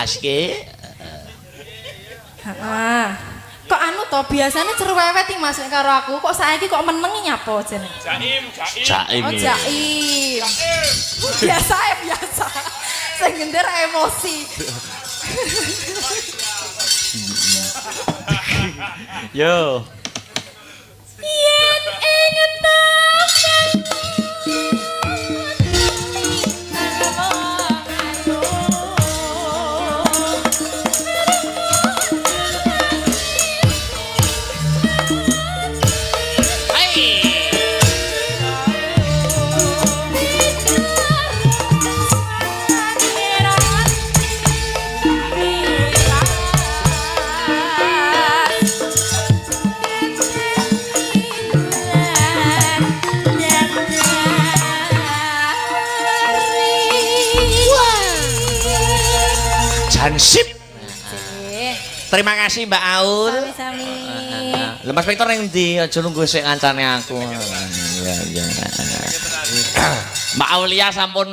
dipalaske. Heeh. Kok anu to biasanya cerewet iki Mas nek karo aku kok saiki kok meneng nyapa jeneng? Jaim. Oh, jaim. Biasa ya biasa. Sing ngender emosi. Yo. Yen inget Hansip. Terima kasih Mbak Aul. Sami-sami. Lho Mas Victor ning ndi? Aja nunggu sik ngancane aku. Ya. Mbak Aulia sampun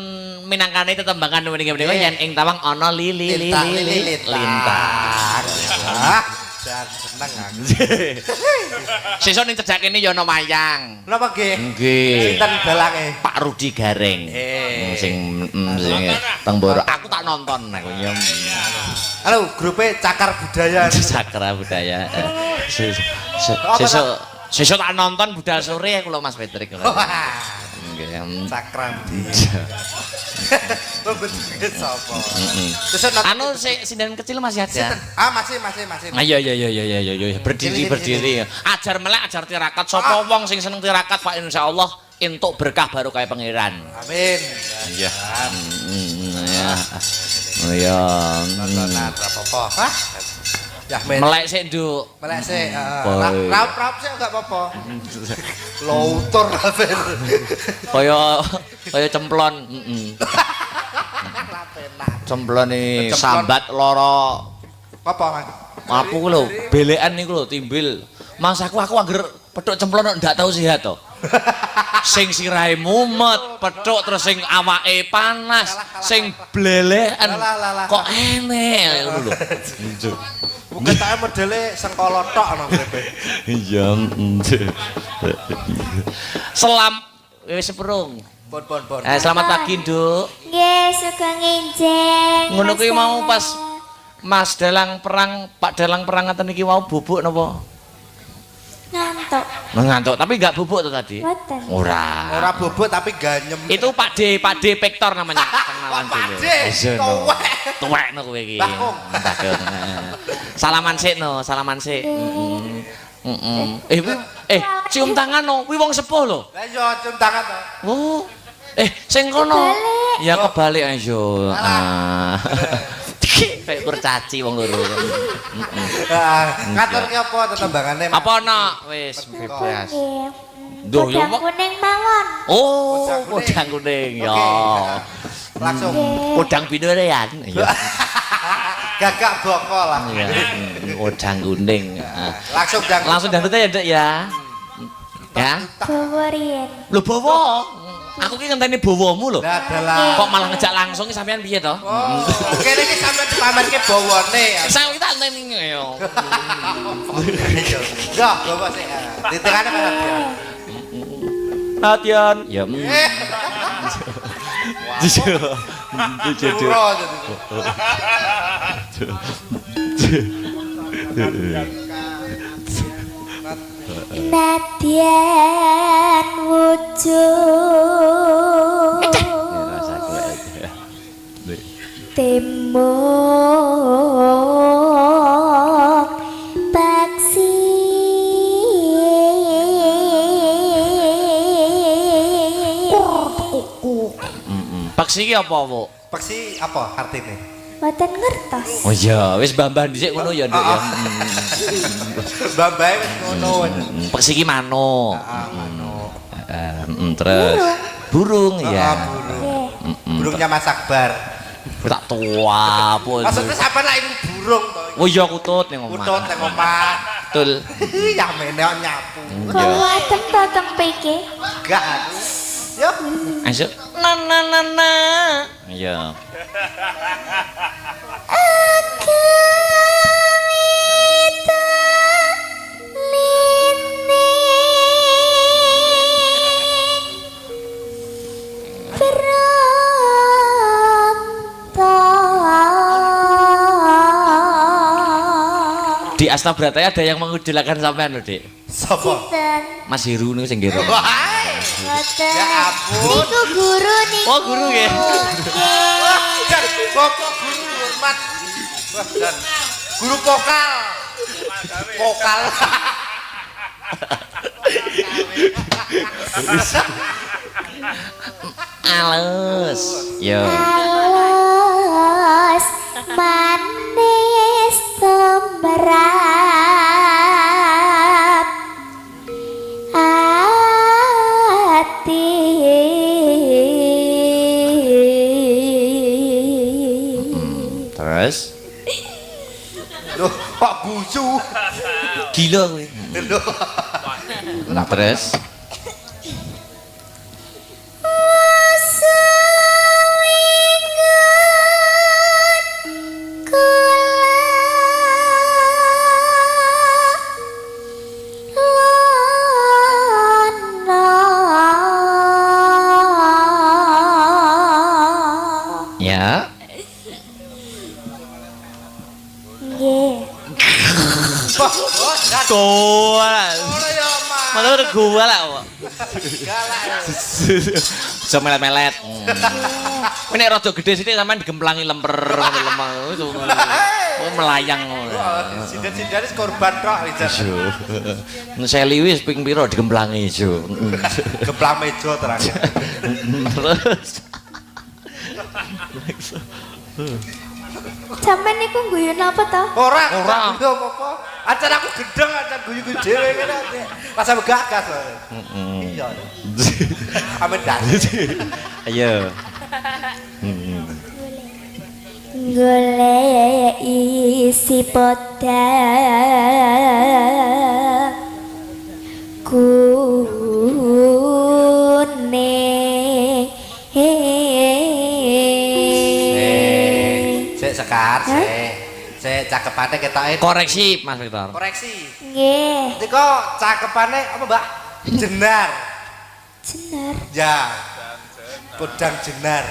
minangkani tetembangan mriki-mriki yen ing tawang ana lintang. Jan seneng aku. Sesuk ning cedhak kene ya ana wayang. Napa nggih? Nggih. Sinten dalange? Pak Rudi Gareng. Sing teng Mboro. Aku tak nonton aku ya. Halo, grupe Cakar Budaya. Cakra Budaya. Sesuk tak nonton budal sore aku lho Mas Patrick. Nggih. Cakra Budaya. Bentuke sapa? Anu sindan kecil masih ada. Ah, masih. Ayo. Berdiri. Ajar melek, ajar tirakat. Sapa wong sing seneng tirakat Pak insyaallah entuk berkah baru kaya pangeran. Amin. Iya. Ya. Tontonan apa-apa. Hah? Ya men. Melek sik, Nduk. Melek sik, heeh. Raup sik enggak apa-apa. Lautur kabeh. Kaya cemplon, Cemplon iki sambat lara. Apa, Mas? Aku ku lho, belekan niku lho timbil. Mas aku angger petuk cemplon ndak tau sehat to. Sing sirahe mumet, petuk terus sing awake panas, sing blelekan kok enek ngono lho. Mungkin tak modele sengkala tok ana grepe. Iya. Selam wis seprung. Pon. Selamat pagi, Nduk. Nggih, sugeng nginjing. Ngono kuwi mau pas Mas Dalang perang, Pak Dalang perang ngaten iki mau bubuk napa? Ngantuk. Ngantuk, tapi enggak bubuk tuh tadi. Boten. Ora bobot tapi ganyem. Itu Pak D Pektor namanya. Kenalan dulu. Tuwek no kowe iki. Salaman sik no, salaman sik. Cium tangan no, kuwi wong sepuh lho. Lah iya cium tangan to. Oh. Sing kono. Ya kebalik ayo. Kayak kurcaci wong loro. Ngaturke apa tetembangane? Apa ana? Wis bebas. Duh, Podang kuning mawon. Oh, podang kuning ya. Langsung Podang binurean. Ya. Gagak boko lah. Podang kuning. Langsung dangdut ya, Dek ya. Ya. Bawa riyen. Lho bawa. Aku ki ngenteni bawamu lho. Lah dalah. Kok malah ngejak langsung ki sampean piye to? Kene iki sampean dipamerke bawane. Saya kita ngenteni yo. Ya, bawa sik. Ditekane perhatian. Latihan. Ya. Nadyan wujud tembok paksi Paksi iki apa, Bu? Paksi apa artine? Boten ngertos. Oh iya, wis mbah-mbah dhisik ngono ya, Nduk ya. Mbah-mbah wis ngono. Paksi iki mano. Mano. Terus burung ya. Burungnya Mas Akbar. Tak tua pun. Maksudnya sampean lak ini burung to. Oh iya kutut ning omah. Kutut ning omah. Betul. Ya meneh nyapu. Kok adem to tempe iki? Enggak. Yo. Ayo. Na. Iya. Di Asta Brataya ada yang mengidolakan sampean lho, Dik. Sapa? Sinten? Mas Hiru niku sing ngira. Mboten. Ya ampun. Niku guru niku. Oh, guru nggih. Wah, Jan, pokok guru hormat. Wah, Jan. Guru vokal. Vokal. Alus. Yo. Halus manis semberat hati. Terus Loh, kok gusu? gila kowe. Loh. Terus ya. Kuat. Ngono ya, Mas. Malah udah gua lah. Galak. Bisa melet-melet. Ini rada gede sini sampean digemplangi lemper lemah itu. Oh melayang. Sinten-sinten korban tok Rizal. Seli wis ping pira digemplangi jo. Gemplang meja terakhir. Terus Sampeyan niku guyon apa to? Ora, Ora. yo apa? Acara aku gedeng, acara guyu-guyu dhewe kene. Pas sampe gagas. Iya. Amen dah. ayo. Golek isi podang kuning. Sik sekar, sik cakepane ketoke Koreksi Mas Victor. koreksi. Nggih, Nika cakepane apa, Mbak? Jenar. jenar. Ya. Podang jenar.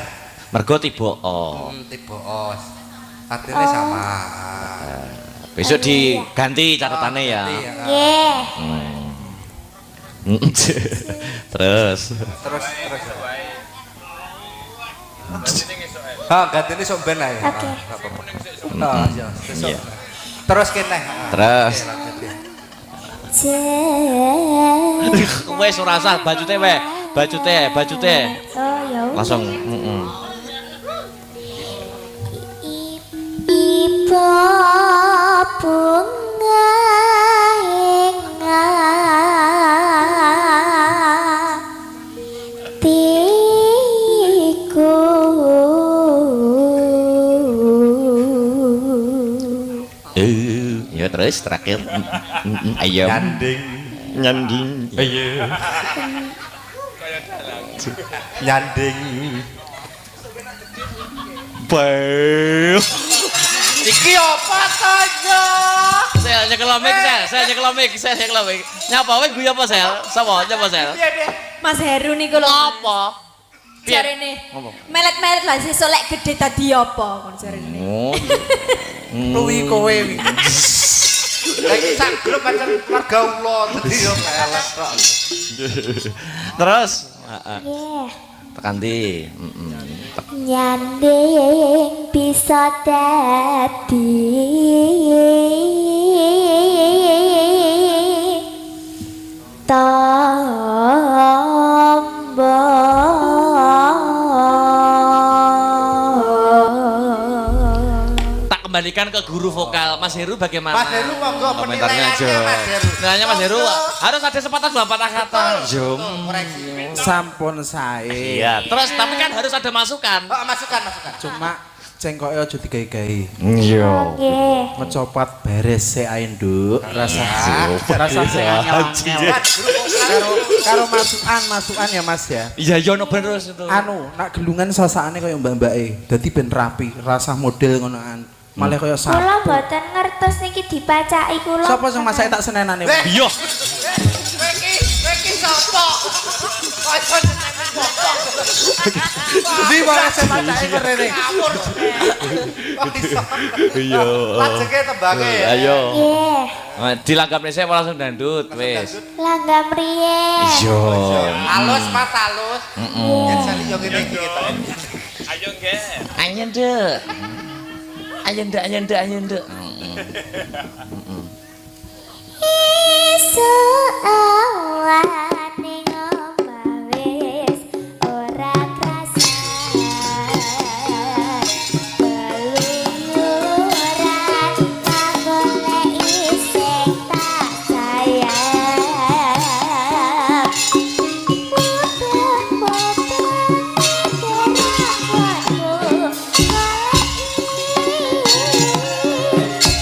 Mergo tiba oh. Tiba os. Artinya sama. Besok diganti catatannya ya. Nggih. Terus Terus. Ha, gantine sok ben ae. Oke. Oh, iya. Iya. Terus kene. Terus. Jen. Wes ora usah bajute wae. Bajute. Oh ya. Langsung Iba bunga tiku ya terus terakhir. Ayam. Nyanding. Ayo. Nyanding. Bel. Iki apa saja? Saya nyekel mic. Nyapa wae guyu apa sel? Sapa nyapa sel? Piye piye? Mas Heru niku lho. Apa? Jarene. Ngomong. Melet-melet lah sesuk lek gede dadi apa kon jarene. Oh. Luwi kowe iki. Lagi sak grup pancen keluarga ulo dadi yo melet tok. Terus, heeh. nggih Tekan ndi? nyanding bisa dadi Tak kembalikan ke guru vokal. Mas Heru bagaimana? Mas Heru monggo Komentarnya, penilaiannya Jo. Mas Heru. Nanya Mas Heru harus ada sepatah dua patah kata. Jom. Koreksi. Sampun sae. Iya. Terus tapi kan harus ada masukan. Oh, masukan. Cuma cengkoke aja digawe-gawe. Iya. nggih Ngecopot beres sik ae, Nduk. Rasa sing Mas, karo masukan ya, Mas ya. Iya, yo no terus itu. Anu, nak gelungan sasakane kaya mbak-mbake. Dadi ben rapi, rasah model ngonoan. Malah kaya sapa. Kula mboten ngertos niki dipacaki kula. Sapa sing masak tak senenane? Iya. Weki sapa? Kaya jenenge sapa? Di mana saya macake rene? Ngawur. Iya. Lajenge tembake. Ayo. Nggih. Dilanggapne saya langsung dandut wis. Langgam riyen. Iya. Alus Mas alus. Yen sali yo ngene iki kita. Ayo nduk. Ayo nduk. Esuk awane ngomah wis ora krasa. Keluyuran kagoleki sing tak sayang.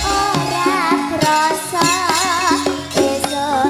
Ora krasa esuk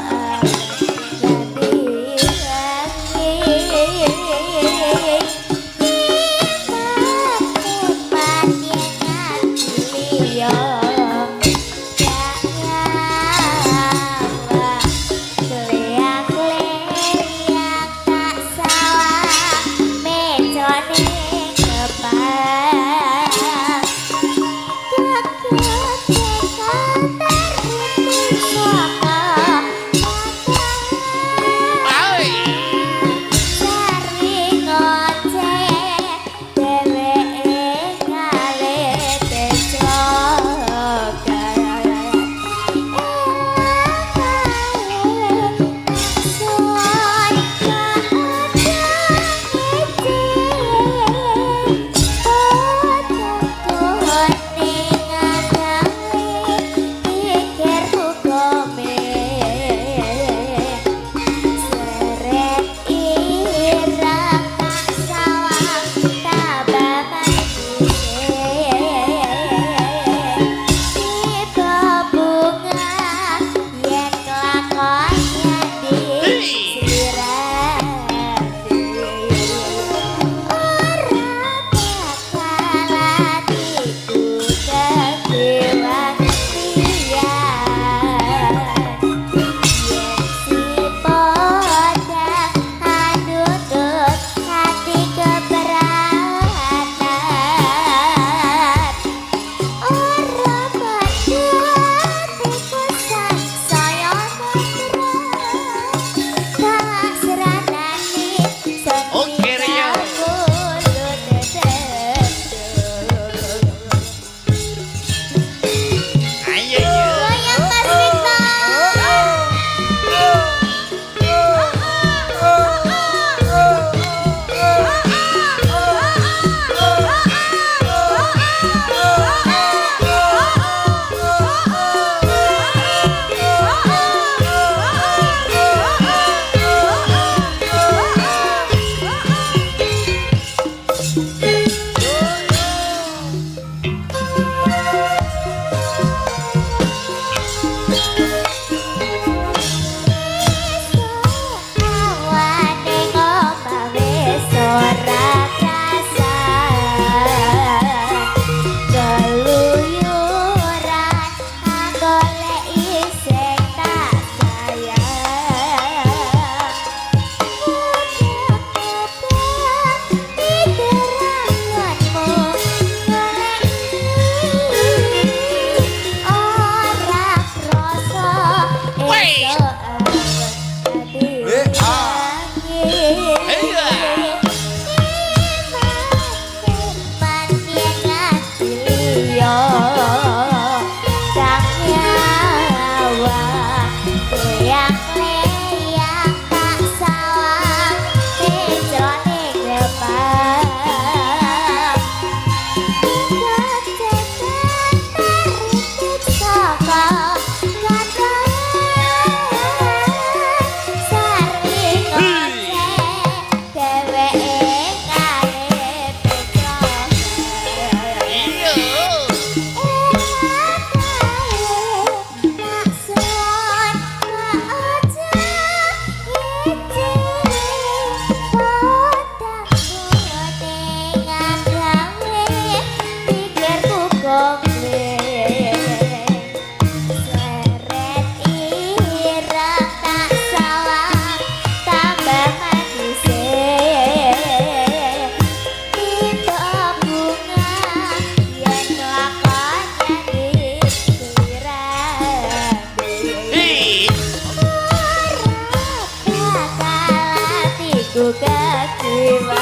ku kekiwat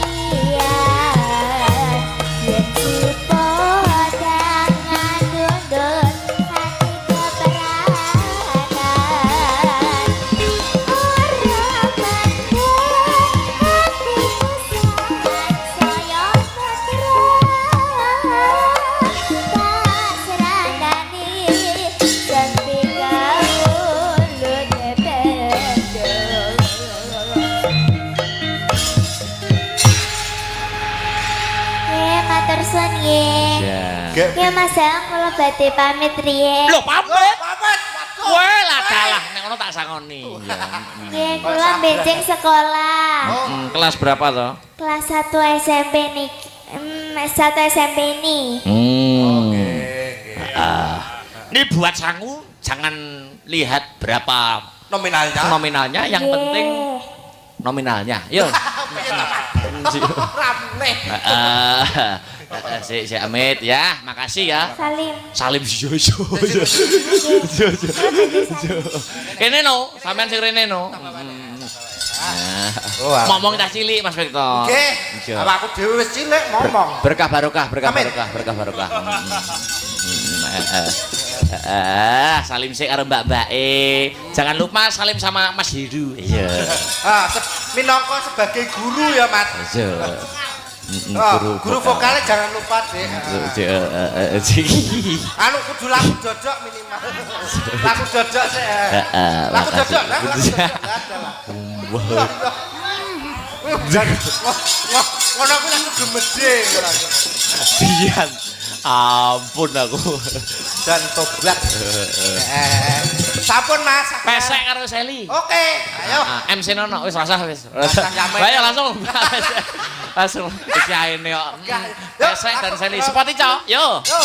iya yen supodang ngandundun hati keberatan ora mandek hatiku saya mesra tak serandani sampai kaulut bedol. Matur suwun nggih. Ya. Ya Mas Ang kula badhe pamit riye. Lho pamit. Pamit. Kowe lah dalah nek ngono tak sangoni. Ya. Nggih kula benjing sekolah. Kelas berapa toh? Kelas 1 SMP niki. 1 SMP ini. Ini buat sangu jangan lihat berapa Nominalnya. yang Nggih. penting nominalnya. Yo. Rame. Si Amit ya, makasih ya. Salim. Salim yo. Kene no, sampean sing rene no. Ngomong tak cilik Mas Bekto. Nggih. Apa aku dhewe wis cilik ngomong. Berkah barokah. Salim sik karo Mbak E. Jangan lupa salim sama Mas Hidu. Iya. Minangka sebagai guru ya, Mas. Iya. Guru vokalnya jangan lupa deh. Anu kudu lagu dodok minimal. Lagu dodok sih. Lagu dodok lah. Ngono aku lagu gemede. Dian. Ampun aku. Dan tobat. Sampun Mas. Pesek karo Seli. Oke, ayo. MC Nono wis rasah wis. Nyampe. Ayo langsung. Langsung. Iki aene kok. Pesek dan Seli. Sepoti, Cok. Yo. Yo.